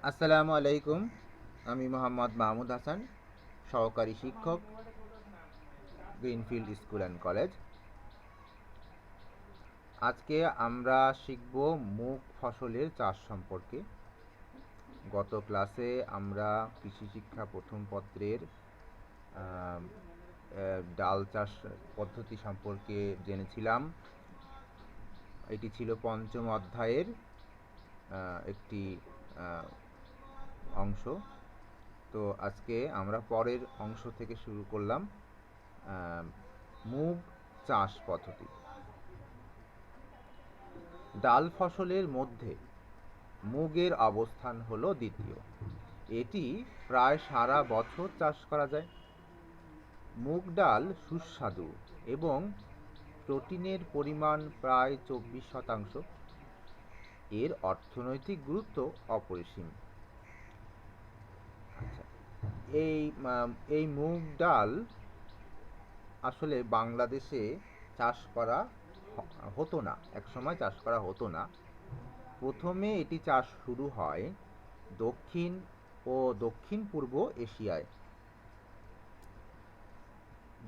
আসসালামু আলাইকুম। আমি মোহাম্মদ মাহমুদ হাসান, সহকারী শিক্ষক, গ্রিনফিল্ড স্কুল অ্যান্ড কলেজ। আজকে আমরা শিখব মুগ ফসলের চাষ সম্পর্কে। গত ক্লাসে আমরা কৃষি শিক্ষা প্রথম পত্রের ডাল চাষ পদ্ধতি সম্পর্কে জেনেছিলাম। এটি ছিল পঞ্চম অধ্যায়ের একটি অংশ। তো আজকে আমরা পরের অংশ থেকে শুরু করলাম মুগ চাষ পদ্ধতি। ডাল ফসলের মধ্যে মুগের অবস্থান হলো দ্বিতীয়। এটি প্রায় সারা বছর চাষ করা যায়। মুগ ডাল সুস্বাদু এবং প্রোটিনের পরিমাণ প্রায় 24%। এর অর্থনৈতিক গুরুত্ব অপরিসীম। আচ্ছা, এই মুগ ডাল আসলে বাংলাদেশে চাষ করা হতো না, একসময় চাষ করা হতো না। প্রথমে এটি চাষ শুরু হয় দক্ষিণ ও দক্ষিণ পূর্ব এশিয়ায়।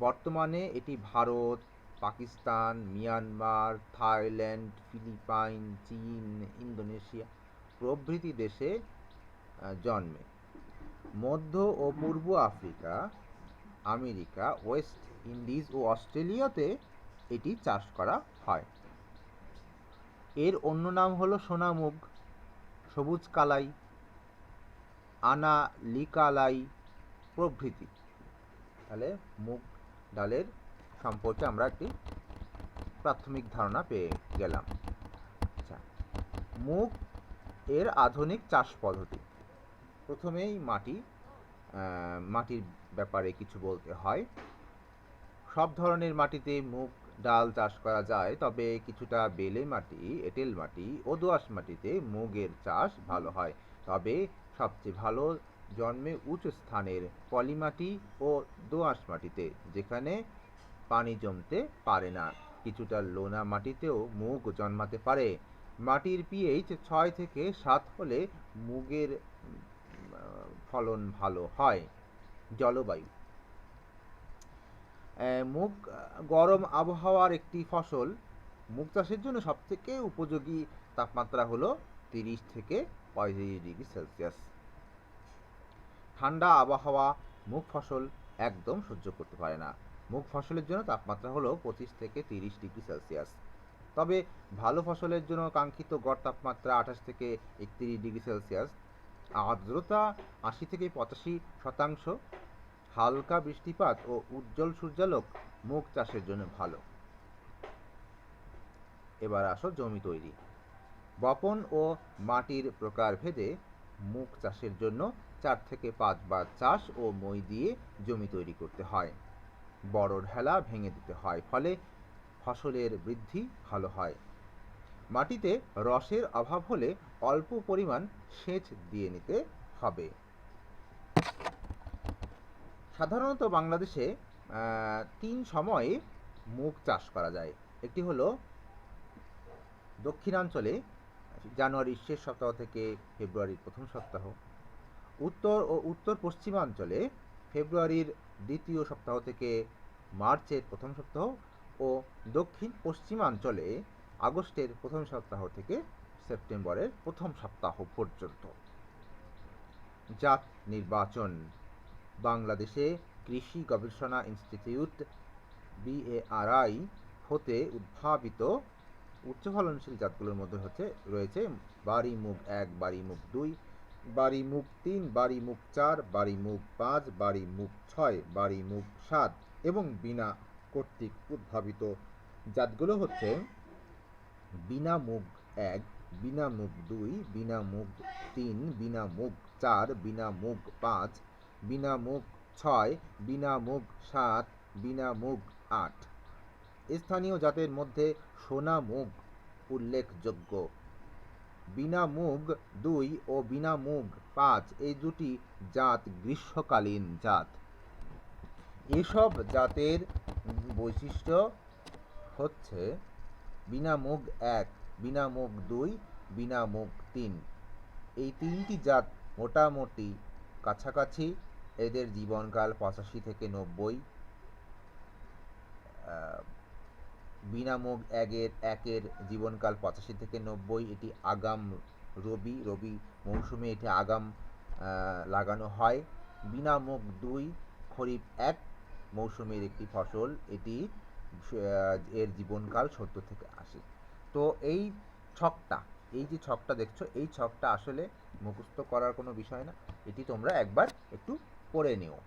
বর্তমানে এটি Bharat, Pakistan, Myanmar, Thailand, Philippines, চীন, ইন্দোনেশিয়া প্রভৃতি দেশে জন্মে। মধ্য ও পূর্ব আফ্রিকা, আমেরিকা, ওয়েস্ট ইন্ডিজ ও অস্ট্রেলিয়াতে এটি চাষ করা হয়। এর অন্য নাম হলো সোনামুগ, সবুজ কালাই, আনা লিকালাই প্রভৃতি। তাহলে মুগ ডালের সম্পর্কে আমরা একটি প্রাথমিক ধারণা পেয়ে গেলাম। আচ্ছা, মুগ এর আধুনিক চাষ পদ্ধতি। প্রথমেই মাটির ব্যাপারে কিছু বলতে হয়। সব ধরনের মাটিতে মুগ ডাল চাষ করা যায়, তবে কিছুটা বেলে মাটি, এঁটেল মাটি ও দোআঁশ মাটিতে মুগের চাষ ভালো হয়। তবে সবচেয়ে ভালো জন্মে উঁচু স্থানের পলি মাটি ও দোআঁশ মাটিতে, যেখানে পানি জমতে পারে না। কিছুটা লোনা মাটিতেও মুগ জন্মাতে পারে। মাটির পিএইচ 6 থেকে 7 হলে মুগের ফলন ভালো হয়। জলবায়ু। মুগ গরম আবহাওয়ার একটি ফসল। মুগ চাষের জন্য সবথেকে উপযোগী তাপমাত্রা হলো 30 থেকে 35 ডিগ্রি সেলসিয়াস। ঠান্ডা আবহাওয়া মুগ ফসল একদম সহ্য করতে পারে না। মুগ ফসলের জন্য তাপমাত্রা হলো 25 থেকে 30 ডিগ্রি সেলসিয়াস। তবে ভালো ফসলের জন্য কাঙ্ক্ষিত গড় তাপমাত্রা 28 থেকে 31 ডিগ্রি সেলসিয়াস। আর্দ্রতা 80 থেকে 85%। হালকা বৃষ্টিপাত ও উজ্জ্বল সূর্যালোক মুগ চাষের জন্য ভালো। এবার আসো জমি তৈরি। বপন ও মাটির প্রকারভেদে মুগ চাষের জন্য 4 থেকে 5 বার চাষ ও মই দিয়ে জমি তৈরি করতে হয়। বড় ঢেলা ভেঙে দিতে হয়, ফলে ফসলের বৃদ্ধি ভালো হয়। মাটিতে রসের অভাব হলে অল্প পরিমাণ সেচ দিয়ে নিতে হবে। সাধারণত বাংলাদেশে 3 সময়ে মুগ চাষ করা যায়। একটি হলো দক্ষিণাঞ্চলে জানুয়ারির শেষ সপ্তাহ থেকে ফেব্রুয়ারির প্রথম সপ্তাহ, উত্তর ও উত্তর পশ্চিমাঞ্চলে ফেব্রুয়ারির দ্বিতীয় সপ্তাহ থেকে মার্চের প্রথম সপ্তাহ ও দক্ষিণ পশ্চিমাঞ্চলে আগস্টের প্রথম সপ্তাহ থেকে সেপ্টেম্বরের প্রথম সপ্তাহ পর্যন্ত। জাত নির্বাচন। বাংলাদেশে কৃষি গবেষণা ইনস্টিটিউট BARI হতে উদ্ভাবিত উচ্চ ফলনশীল জাতগুলোর মধ্যে রয়েছে বাড়ি মুগ 1, বাড়ি মুগ 2, বাড়ি মুগ 3, বাড়ি মুগ 4, বাড়ি মুগ 5, বাড়ি মুগ 6, বাড়ি মুগ 7 এবং বিনা কর্তৃক উদ্ভাবিত জাতগুলো হচ্ছে বিনা মুগ 1, বিনা মুগ 2, বিনা মুগ 3, বিনা মুগ 4, বিনা মুগ 5, বিনা মুগ 6, বিনা মুগ 7, বিনা মুগ 8। স্থানীয় জাতের মধ্যে সোনা মুগ উল্লেখযোগ্য। বিনা মুগ 2 ও বিনা মুগ 5 এই দুটি জাত গ্রীষ্মকালীন জাত। এসব জাতের বৈশিষ্ট্য হচ্ছে বিনা মুগ 1, বিনা মুগ 2, বিনা মুগ 3। এই তিনটি জাত মোটামুটি কাছাকাছি। এদের জীবনকাল 85 থেকে 90। বিনামুগ একের জীবনকাল 85 থেকে 90। এটি আগাম রবি মৌসুমে এটি আগাম লাগানো হয়। বিনামুগ 2 খরিফ 1 মৌসুমের একটি ফসল। এটি এর জীবনকাল 70 থেকে 80। তো এই যে ছকটা দেখছো, এই ছকটা আসলে মুখস্থ করার কোনো বিষয় না, এটি তোমরা একবার একটু পড়ে নিও।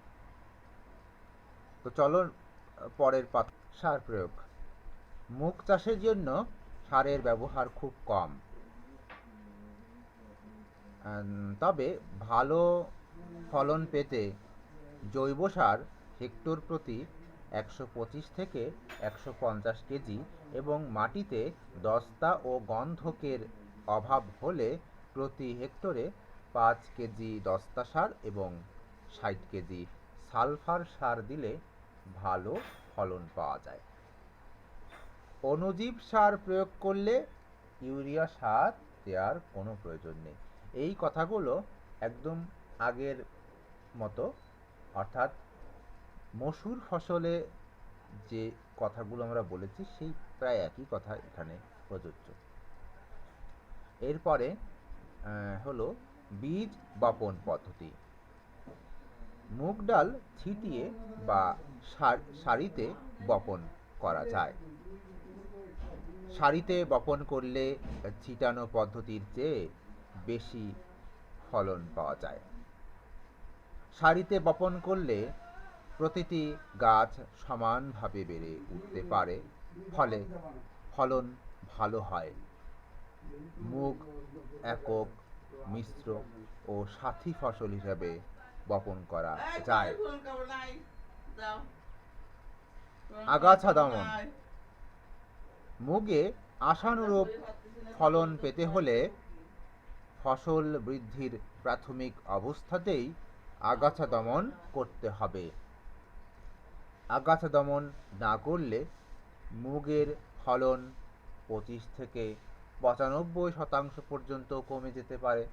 তো চলো পরের পাঠ। সার প্রয়োগ। মুগ চাষের জন্য সারের ব্যবহার খুব কম, তবে ভালো ফলন পেতে জৈব সার হেক্টর প্রতি 125 থেকে 150 কেজি এবং মাটিতে দস্তা ও গন্ধকের অভাব হলে প্রতি হেক্টরে 5 কেজি দস্তা সার এবং 60 কেজি সালফার সার দিলে ভালো ফলন পাওয়া যায়। অণুজীব সার প্রয়োগ করলে ইউরিয়া সার দেওয়ার কোনো প্রয়োজন নেই। এই কথাগুলো একদম আগের মতো, অর্থাৎ মসুর ফসলে যে কথাগুলো আমরা বলেছি সেই প্রায় একই কথা এখানে প্রযোজ্য। এরপরে হলো বীজ বপন পদ্ধতি। মুগ ডাল ছিটিয়ে বা সারিতে বপন করা যায়। সারিতে বপন করলে ছিটানো পদ্ধতির চেয়ে বেশি ফলন পাওয়া যায়। সারিতে বপন করলে প্রতিটি গাছ সমানভাবে বেড়ে উঠতে পারে, ফলে ফলন ভালো হয়। মুগ একক, মিশ্র ও সাথী ফসল হিসাবে বপন করা যায়। আগাছা দমন। মুগে আশানুরূপ ফলন পেতে হলে ফসল বৃদ্ধির প্রাথমিক অবস্থাতেই আগাছা দমন করতে হবে। আগাছা দমন না করলে মুগের ফলন 25 থেকে 95% পর্যন্ত কমে যেতে পারে।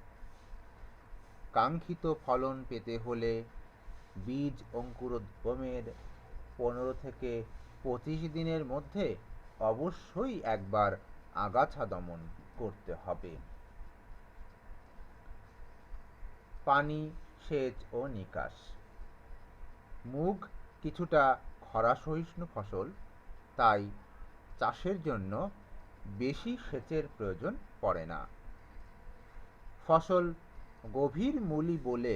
কাঙ্ক্ষিত ফলন পেতে হলে বীজ অঙ্কুরোদ্গমের 15 থেকে 25 দিনের মধ্যে অবশ্যই একবার আগাছা দমন করতে হবে। পানি, সেচ ও নিকাশ। মুগ কিছুটা খরা সহিষ্ণু ফসল, তাই চাষের জন্য বেশি সেচের প্রয়োজন পড়ে না। ফসল গভীর মূলি বলে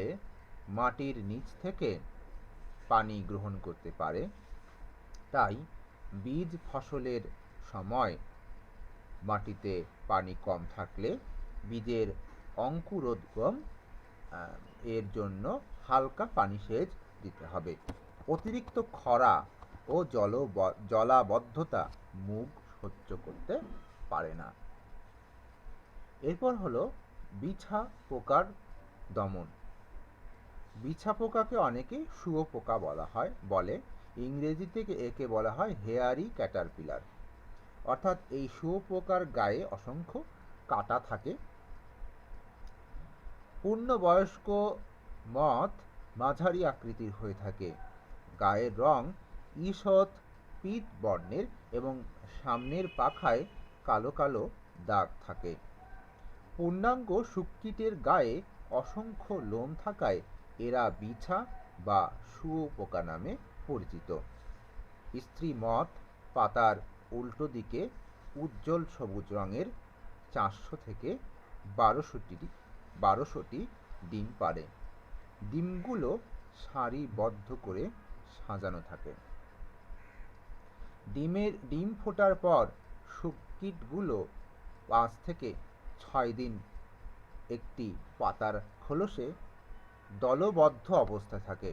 মাটির নিচ থেকে পানি গ্রহণ করতে পারে, তাই বীজ ফসলের সময় মাটিতে পানি কম থাকলে বীজের অঙ্কুরোদ্গম এর জন্য হালকা পানি সেচ দিতে হবে। অতিরিক্ত খরা ও জলাবদ্ধতা মুগ সহ্য করতে পারে না। এরপর হলো বিছা পোকার দমন। বিছা পোকাকে অনেকে শুঁয়োপোকা বলে। ইংরেজিতে একে বলা হয় হেয়ারি ক্যাটারপিলার। অর্থাৎ এই শুঁয়োপোকার গায়ে অসংখ্য কাঁটা থাকে। পূর্ণবয়স্ক মথ মাঝারি আকৃতির হয়ে থাকে। গায়ের রং ঈষৎ পীত বর্ণের এবং সামনের পাখায় কালো কালো দাগ থাকে। পূর্ণাঙ্গ শুককীটের গায়ে অসংখ্য লোম থাকায় এরা বিছা বা শুঁয়োপোকা নামে পরিচিত। স্ত্রী মথ পাতার উল্টো দিকে উজ্জ্বল সবুজ রঙের 400 থেকে 1200টি ডিম পাড়ে। ডিমগুলো সারিবদ্ধ করে সাজানো থাকে। ডিম ফোটার পর শুককীটগুলো 5 থেকে 6 দিন একটি পাতার খোলসে দলবদ্ধ অবস্থায় থাকে।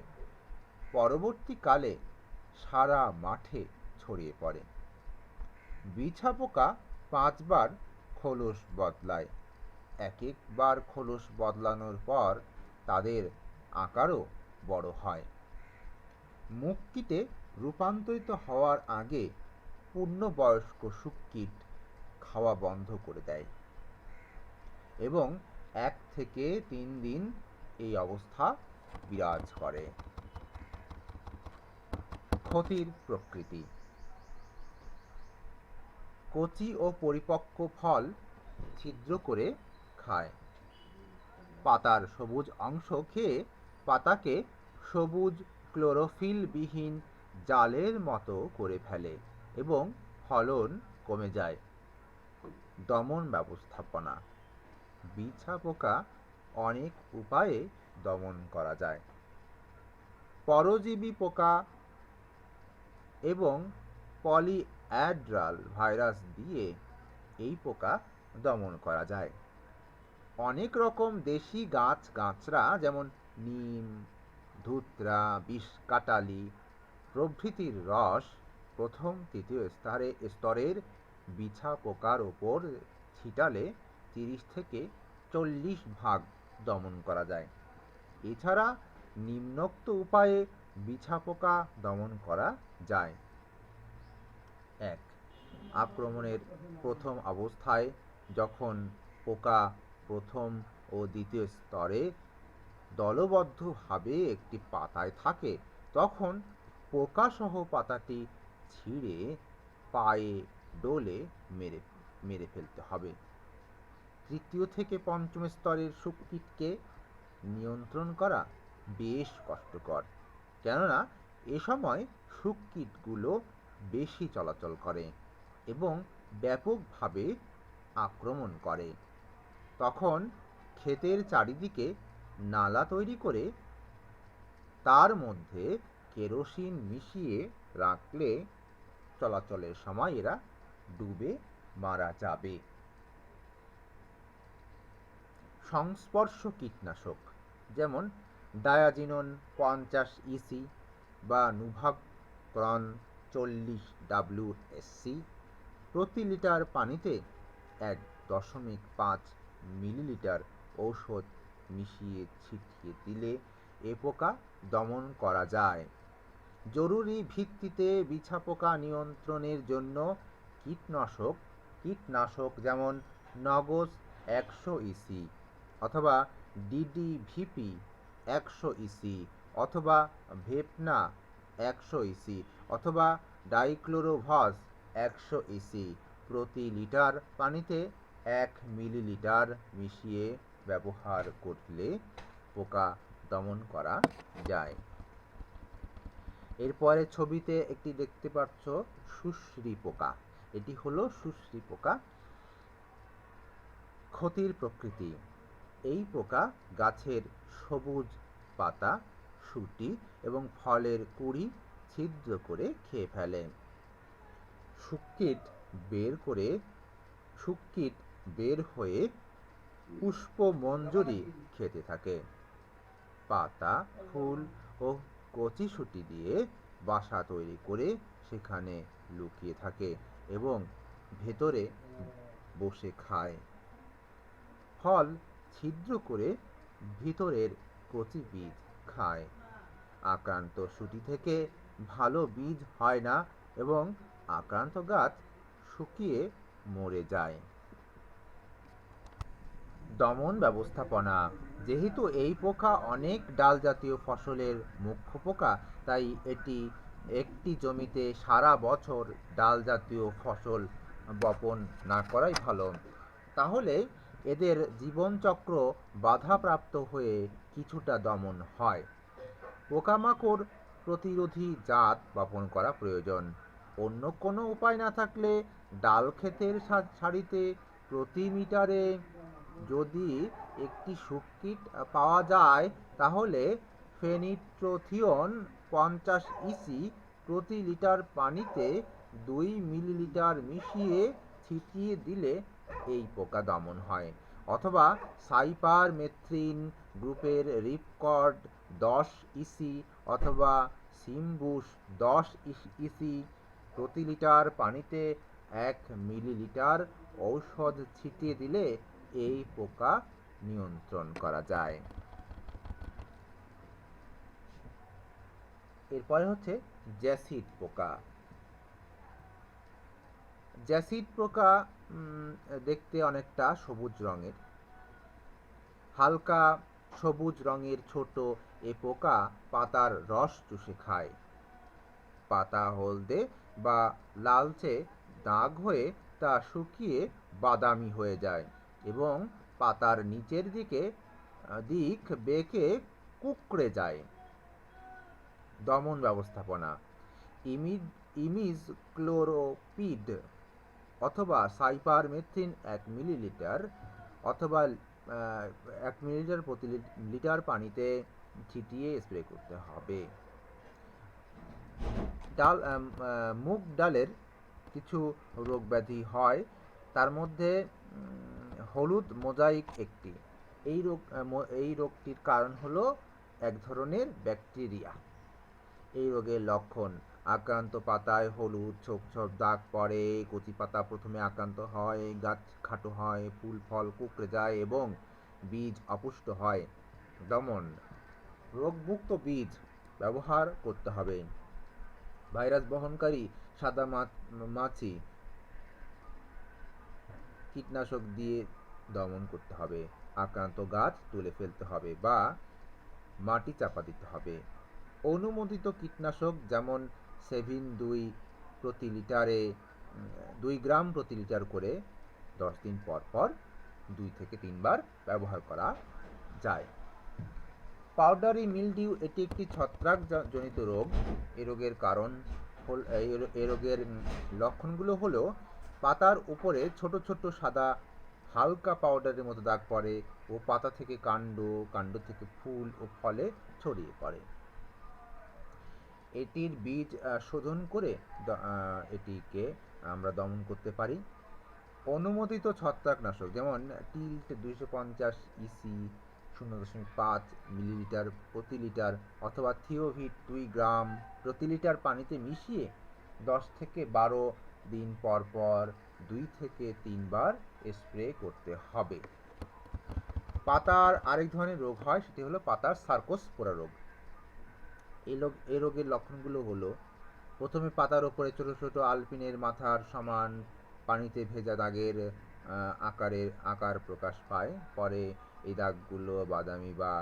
পরবর্তীকালে সারা মাঠে ছড়িয়ে পড়ে। বিছা পোকা 5 বার খোলস বদলায়। একবার খোলস বদলানোর পর তাদের আকারও বড় হয়। মুগকীটে রূপান্তরিত হওয়ার আগে পূর্ণবয়স্ক শুককীট খাওয়া বন্ধ করে দেয় এবং 1 থেকে 3 দিন এই অবস্থা বিরাজ করে। ক্ষতির প্রকৃতি। কচি ও পরিপক্ক ফল ছিদ্র করে খায়। পাতার সবুজ অংশ খেয়ে পাতাকে সবুজ ক্লোরোফিলবিহীন জালের মতো করে ফেলে এবং ফলন কমে যায়। দমন ব্যবস্থাপনা। বিছা পোকা অনেক উপায়ে দমন করা যায়। পরজীবী পোকা এবং পলিঅ্যাড্রাল ভাইরাস দিয়ে এই পোকা দমন করা যায়। অনেক রকম দেশি গাছগাছড়া যেমন নিম, ধুতরা, বিষকাটালি প্রভৃতির রস প্রথম তৃতীয় স্তরের বিছা পোকার ওপর ছিটালে 30 থেকে 40 ভাগ দমন করা যায়। এছাড়া নিম্নোক্ত উপায়ে বিছা পোকা দমন করা যায়। 1. আক্রমণের প্রথম অবস্থায় যখন পোকা প্রথম ও দ্বিতীয় স্তরে দলবদ্ধভাবে একটি পাতায় থাকে তখন পোকাসহ পাতাটি ছিঁড়ে পায়ে ডলে মেরে ফেলতে হবে। তৃতীয় থেকে পঞ্চম স্তরের শুককীটকে নিয়ন্ত্রণ করা বেশ কষ্টকর, কেননা এ সময় শুককীটগুলো বেশি চলাচল করে এবং ব্যাপকভাবে আক্রমণ করে। তখন ক্ষেতের চারিদিকে নালা তৈরি করে তার মধ্যে কেরোসিন মিশিয়ে রাখলে চলাচলের সময় এরা ডুবে মারা যাবে। সংস্পর্শ কীটনাশক যেমন ডায়াজিনন 50 ইসি বা নুভাক্রন 40 WSC প্রতি লিটার পানিতে 1.5 মিলিলিটার ঔষধ মিশিয়ে ছিটিয়ে দিলে এ পোকা দমন করা যায়। জরুরি ভিত্তিতে বিছা পোকা নিয়ন্ত্রণের জন্য কীটনাশক যেমন নগস 100 ইসি অথবা DDVP 100 ইসি অথবা ভেপনা 100 ইসি অথবা ডাইক্লোরোভাস 100 ইসি প্রতি লিটার পানিতে 1 মিলিলিটার মিশিয়ে ব্যবহার করলে পোকা দমন করা যায়। এরপরে ছবিতে একটি দেখতে পাচ্ছ শুষ্ড়ি পোকা। এটি হলো শুষ্ড়ি পোকা। ক্ষতির প্রকৃতি। এই পোকা গাছের সবুজ পাতা, শুঁটি এবং ফলের কুঁড়ি ছিদ্র করে খেয়ে ফেলে। শুককীট বের হয়ে পুষ্পমঞ্জরি খেতে থাকে। পাতা, ফুল ও কচি শুঁটি দিয়ে বাসা তৈরি করে সেখানে লুকিয়ে থাকে এবং ভেতরে বসে খায়। ফল ছিদ্র করে ভিতরের কচি বীজ খায়। আক্রান্ত শুঁটি থেকে ভালো বীজ হয় না এবং আক্রান্ত গাছ শুকিয়ে মরে যায়। দমন ব্যবস্থাপনা। যেহেতু এই পোকা অনেক ডাল জাতীয় ফসলের মুখ্য পোকা, তাই এটি একটি জমিতে সারা বছর ডাল জাতীয় ফসল বপন না করাই ভালো। তাহলে এদের জীবনচক্র বাধাপ্রাপ্ত হয়ে কিছুটা দমন হয়। পোকামাকড় প্রতিরোধী জাত বপন করা প্রয়োজন। অন্য কোনো উপায় না থাকলে ডাল ক্ষেতের সারিতে প্রতি মিটারে যদি একটি শুককীট পাওয়া যায় তাহলে ফেনিট্রোথিয়ন 50 ইসি প্রতি লিটার পানিতে 2 মিলিলিটার মিশিয়ে ছিটিয়ে দিলে এই পোকা দমন হয়। অথবা সাইপারমেথ্রিন গ্রুপের রিপকর্ড 10 ইসি অথবা সিমবুশ 10 ইসি প্রতি লিটার পানিতে 1 মিলিলিটার ঔষধ ছিটিয়ে দিলে এই পোকা নিয়ন্ত্রণ করা যায়। এরপরে হচ্ছে জ্যাসিড পোকা। জ্যাসিড পোকা দেখতে অনেকটা সবুজ রঙের, হালকা সবুজ রঙের ছোট এ পোকা পাতার রস চুষে খায়। পাতা হলদে বা লালচে দাগ হয়ে তা শুকিয়ে বাদামি হয়ে যায় এবং পাতার নিচের দিক বেঁকে কুঁকড়ে যায়। দমন ব্যবস্থাপনা: ইমিজক্লোপিড অথবা সাইপারমেথ্রিন 1 মিলিলিটার অথবা 1 মিলিলিটার প্রতি লিটার পানিতে ছিটিয়ে স্প্রে করতে হবে। মুগ ডালের কিছু রোগ ব্যাধি হয়, তার মধ্যে হলুদ মোজাইক একটি। এই রোগটির কারণ হলো এক ধরনের ব্যাকটেরিয়া। এই রোগের লক্ষণ: আক্রান্ত পাতায় হলুদ ছোপ ছোপ দাগ পড়ে, কচি পাতা প্রথমে আক্রান্ত হয়, গাছ খাটো হয়, ফুল ফল কুঁকড়ে যায় এবং বীজ অপুষ্ট হয়। দমন: রোগমুক্ত বীজ ব্যবহার করতে হবে। ভাইরাস বহনকারী সাদা মাছি কীটনাশক দিয়ে দমন করতে হবে। আক্রান্ত গাছ তুলে ফেলতে হবে বা মাটি চাপা দিতে হবে। অনুমোদিত কীটনাশক যেমন সেভিন 2 গ্রাম প্রতি লিটার করে 10 দিন পর পর 2 থেকে 3 বার ব্যবহার করা যায়। পাউডারি মিলডিউ এটি একটি ছত্রাক জনিত রোগ। এই রোগের লক্ষণগুলো হলো পাতার উপরে ছোট ছোট সাদা হালকা পাউডারের মতো দাগ পড়ে ও পাতা থেকে কাণ্ড থেকে ফুল ও ফলে ছড়িয়ে পড়ে। এটির বীজ শোধন করে এটিকে আমরা দমন করতে পারি। অনুমোদিত ছত্রাকনাশক যেমন টিল্ট 250 ইসি 0.5 মিলিলিটার প্রতি লিটার অথবা থিওভিট 2 গ্রাম প্রতি লিটার পানিতে মিশিয়ে 10 থেকে 12 দিন পর পর 2 থেকে 3 বার স্প্রে করতে হবে। পাতার আরেক ধরনের রোগ হয়, সেটি হলো পাতার সার্কোস্পোরা রোগ। এই রোগের লক্ষণগুলো হলো প্রথমে পাতার ওপরে ছোট ছোট আলপিনের মাথার সমান পানিতে ভেজা দাগের আকার প্রকাশ পায়। পরে এই দাগগুলো বাদামি বা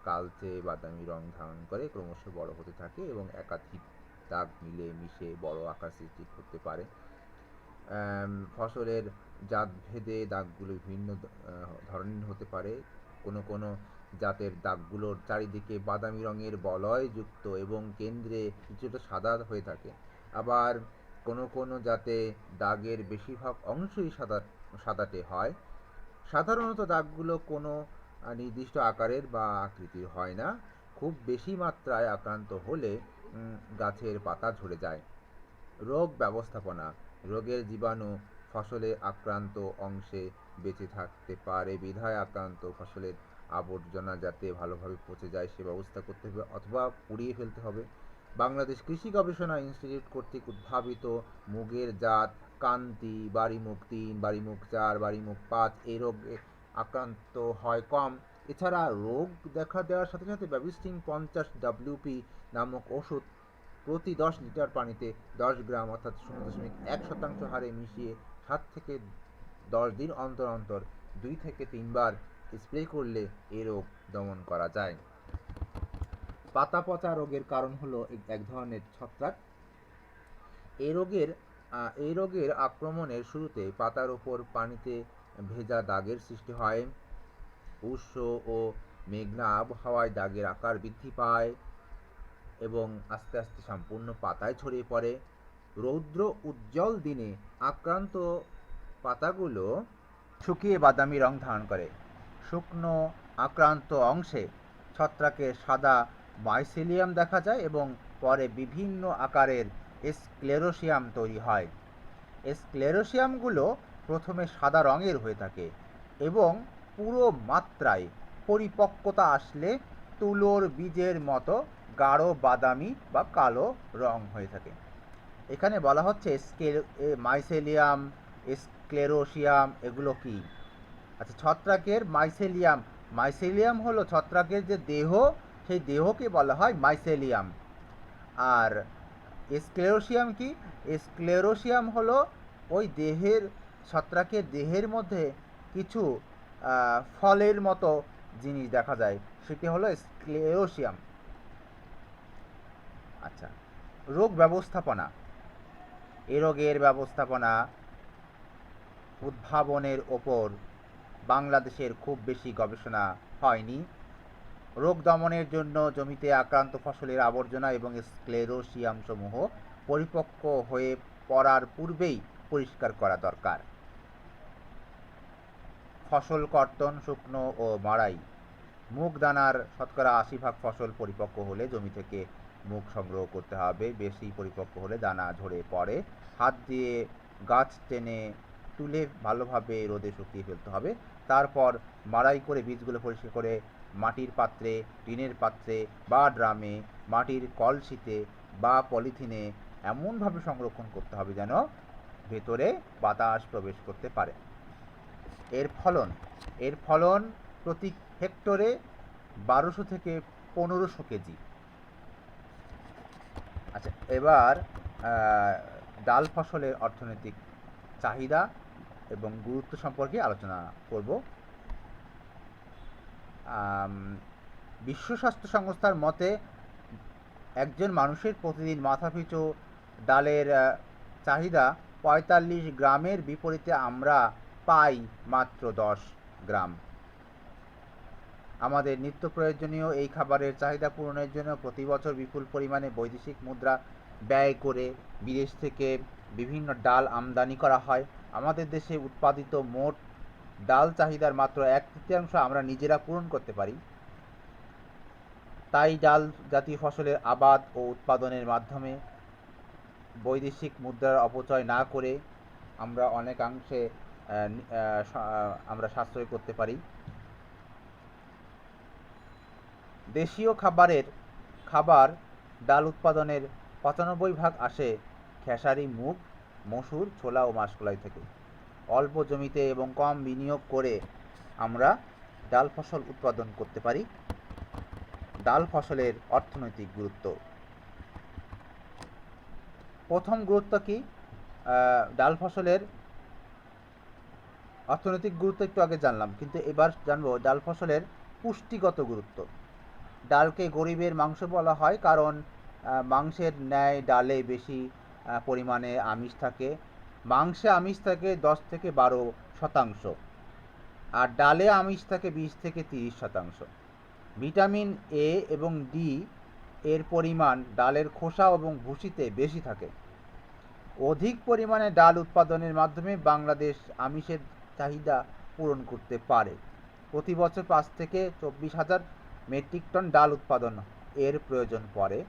কালচে বাদামি রং ধারণ করে ক্রমশ বড় হতে থাকে এবং একাধিক দাগ মিলে মিশে বড় আকার সৃষ্টি করতে পারে। ফসলের জাত ভেদে দাগগুলো বিভিন্ন ধরনের হতে পারে। কোনো জাতের দাগগুলোর চারিদিকে বাদামি রঙের বলয়যুক্ত এবং কেন্দ্রে কিছুটা সাদা হয়ে থাকে। আবার কোনো জাতে দাগের বেশিরভাগ অংশই সাদাটে হয়। সাধারণত দাগগুলো কোনো নির্দিষ্ট আকারের বা আকৃতির হয় না। খুব বেশি মাত্রায় আক্রান্ত হলে গাছের পাতা ঝরে যায়। রোগ ব্যবস্থাপনা: রোগের জীবাণু ফসলে আক্রান্ত অংশে বেঁচে থাকতে পারে বিধায় আক্রান্ত ফসলের আবর্জনা যাতে ভালোভাবে পচে যায় সে ব্যবস্থা করতে হবে অথবা পুড়িয়ে ফেলতে হবে। বাংলাদেশ কৃষি গবেষণা ইনস্টিটিউট কর্তৃক উদ্ভাবিত মুগের জাত কান্তি, বাড়িমুগ 3, বাড়িমুগ 4, বাড়িমুগ 5 এই রোগে আক্রান্ত হয় কম। এছাড়া রোগ দেখা দেওয়ার সাথে সাথে ব্যাবিস্টিন 50 WP নামক ওষুধ প্রতি 10 লিটার পানিতে 10 গ্রাম অর্থাৎ 0.1% হারে মিশিয়ে 7 থেকে 10 দিন অন্তর অন্তর 2 থেকে 3 বার স্প্রে করলে এ রোগ দমন করা যায়। পাতা পচা রোগের কারণ হলো এক ধরনের ছত্রাক। এই রোগের আক্রমণের শুরুতে পাতার উপর পানিতে ভেজা দাগের সৃষ্টি হয়। উষ্ণ ও মেঘনা আবহাওয়ায় দাগের আকার বৃদ্ধি পায় এবং আস্তে আস্তে সম্পূর্ণ পাতায় ছড়িয়ে পড়ে। রৌদ্র উজ্জ্বল দিনে আক্রান্ত পাতাগুলো শুকিয়ে বাদামি রং ধারণ করে। শুকনো আক্রান্ত অংশে ছত্রাকের সাদা মাইসেলিয়াম দেখা যায় এবং পরে বিভিন্ন আকারের স্ক্লেরোসিয়াম তৈরি হয়। স্ক্লেরোসিয়ামগুলো প্রথমে সাদা রঙের হয়ে থাকে এবং পুরো মাত্রায় পরিপক্কতা আসলে তুলোর বীজের মতো গাঢ় বাদামি বা কালো রং হয়ে থাকে। এখানে বলা হচ্ছে মাইসেলিয়াম, স্ক্লেরোসিয়াম এগুলো কি? আচ্ছা, ছত্রাকের মাইসেলিয়াম হলো ছত্রাকের যে দেহ, সেই দেহকে বলা হয় মাইসেলিয়াম। আর স্ক্লেরোসিয়াম কি? স্ক্লেরোসিয়াম হলো ওই ছত্রাকের দেহের মধ্যে কিছু ফলের মতো জিনিস দেখা যায়, সেটি হলো স্ক্লেরোসিয়াম। আচ্ছা, রোগ ব্যবস্থাপনা। এ রোগের ব্যবস্থাপনা উদ্ভাবনের ওপর বাংলাদেশের খুব বেশি গবেষণা হয়নি। রোগ দমনের জন্য জমিতে আক্রান্ত ফসলের আবর্জনা এবং স্ক্লেরোসিয়াম সমূহ পরিপক্ক হয়ে পড়ার পূর্বেই পরিষ্কার করা দরকার। ফসল কর্তন, শুকনো ও মাড়াই। মুগ দানার শতকরা ৮০% ফসল পরিপক্ক হলে জমি থেকে মুগ সংগ্রহ করতে হবে। বেশি পরিপক্ক হলে দানা ঝরে পড়ে। হাত দিয়ে গাছ টেনে তুলে ভালোভাবে রোদে শুকিয়ে ফেলতে হবে। তারপর মাড়াই করে বীজগুলো পরিষ্কার করে মাটির পাত্রে, টিনের পাত্রে বা ড্রামে, মাটির কলসিতে বা পলিথিনে এমনভাবে সংরক্ষণ করতে হবে যেন ভেতরে বাতাস প্রবেশ করতে পারে। এর ফলন প্রতি হেক্টরে ১২০০ থেকে ১৫০০ কেজি। আচ্ছা, এবার ডাল ফসলের অর্থনৈতিক চাহিদা এবং গুরুত্ব সম্পর্কে আলোচনা করব। বিশ্ব স্বাস্থ্য সংস্থার মতে একজন মানুষের প্রতিদিন মাথাপিছু ডালের চাহিদা ৪৫ গ্রামের বিপরীতে আমরা পাই মাত্র ১০ গ্রাম। আমাদের নিত্য প্রয়োজনীয় এই খাবারের চাহিদা পূরণের জন্য প্রতি বছর বিপুল পরিমাণে বৈদেশিক মুদ্রা ব্যয় করে বিদেশ থেকে বিভিন্ন ডাল আমদানি করা হয়। আমাদের দেশে উৎপাদিত মোট ডাল চাহিদার মাত্র ১/৩ আমরা নিজেরা পূরণ করতে পারি। তাই ডাল জাতীয় ফসলের আবাদ ও উৎপাদনের মাধ্যমে বৈদেশিক মুদ্রার অপচয় না করে আমরা অনেকাংশে আমরা সাশ্রয় করতে পারি। দেশীয় খাবার ডাল উৎপাদনের ৯৫% আসে খেসারি, মুগ, মসুর, ছোলা ও মাসকলাই থেকে। অল্প জমিতে এবং কম বিনিয়োগ করে আমরা ডাল ফসল উৎপাদন করতে পারি। ডাল ফসলের অর্থনৈতিক গুরুত্ব। প্রথম গুরুত্ব কি? ডাল ফসলের অর্থনৈতিক গুরুত্ব একটু আগে জানলাম, কিন্তু এবার জানবো ডাল ফসলের পুষ্টিগত গুরুত্ব। ডালকে গরিবের মাংস বলা হয় কারণ মাংসের ন্যায় ডালে বেশি পরিমাণে আমিষ থাকে। মাংসে আমিষ থাকে ১০ থেকে ১২%, আর ডালে আমিষ থাকে ২০ থেকে ৩০%। ভিটামিন এ এবং ডি এর পরিমাণ ডালের খোসা এবং ভুসিতে বেশি থাকে। অধিক পরিমাণে ডাল উৎপাদনের মাধ্যমে বাংলাদেশ আমিষের চাহিদা পূরণ করতে পারে। প্রতি বছর ৫ থেকে ২৪,০০০ মেট্রিক টন ডাল উৎপাদন এর প্রয়োজন পড়ে।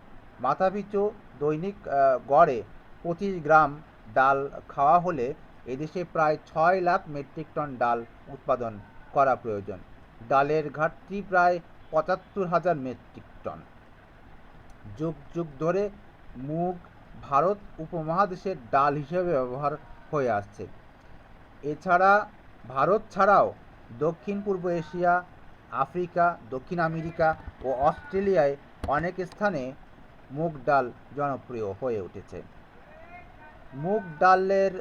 মাথাপিছু দৈনিক গড়ে ২৫ গ্রাম ডাল খাওয়া হলে এদেশে প্রায় ৬ লাখ মেট্রিক টন ডাল উৎপাদন করা প্রয়োজন। ডালের ঘাটতি প্রায় ৭৫,০০০ মেট্রিক টন। যুগ যুগ ধরে মুগ ভারত উপমহাদেশের ডাল হিসেবে ব্যবহার হয়ে আসছে। এছাড়া ভারত ছাড়াও দক্ষিণ পূর্ব এশিয়া, আফ্রিকা, দক্ষিণ আমেরিকা ও অস্ট্রেলিয়ায় অনেক স্থানে মুগ ডাল জনপ্রিয় হয়ে উঠেছে। মুগ ডালের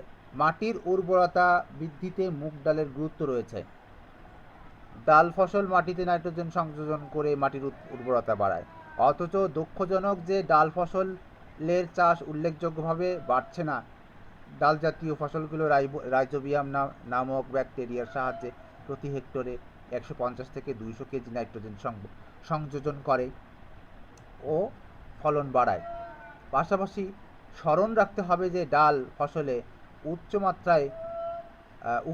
মাটির উর্বরতা বৃদ্ধিতে মুগ ডালের গুরুত্ব রয়েছে। ডাল ফসল মাটিতে নাইট্রোজেন সংযোজন করে মাটির উর্বরতা বাড়ায়। অথচ দুঃখজনক যে ডাল ফসলের চাষ উল্লেখযোগ্যভাবে বাড়ছে না। ডাল জাতীয় ফসলগুলো রাইজোবিয়াম নামক ব্যাকটেরিয়ার সাহায্যে প্রতি হেক্টরে ১৫০ থেকে ২০০ কেজি নাইট্রোজেন সংযোজন করে ও ফলন বাড়ায়। পাশাপাশি স্মরণ রাখতে হবে যে ডাল ফসলে উচ্চমাত্রায়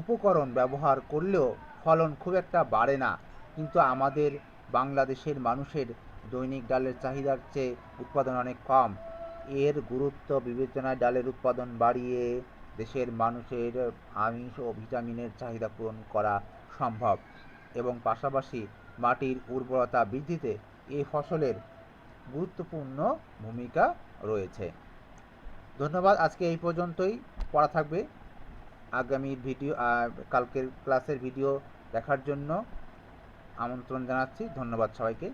উপকরণ ব্যবহার করলেও ফলন খুব একটা বাড়ে না, কিন্তু আমাদের বাংলাদেশের মানুষের দৈনিক ডালের চাহিদার চেয়ে উৎপাদন অনেক কম। এর গুরুত্ব বিবেচনায় ডালের উৎপাদন বাড়িয়ে দেশের মানুষের আমিষ ও ভিটামিনের চাহিদা পূরণ করা সম্ভব এবং পাশাপাশি মাটির উর্বরতা বৃদ্ধিতে এই ফসলের গুরুত্বপূর্ণ ভূমিকা রয়েছে। ধন্যবাদ। আজকে এই পর্যন্তই। পড়া থাকবে আগামী ভিডিও, কালকের ক্লাসের ভিডিও দেখার জন্য আমন্ত্রণ জানাচ্ছি। ধন্যবাদ সবাইকে।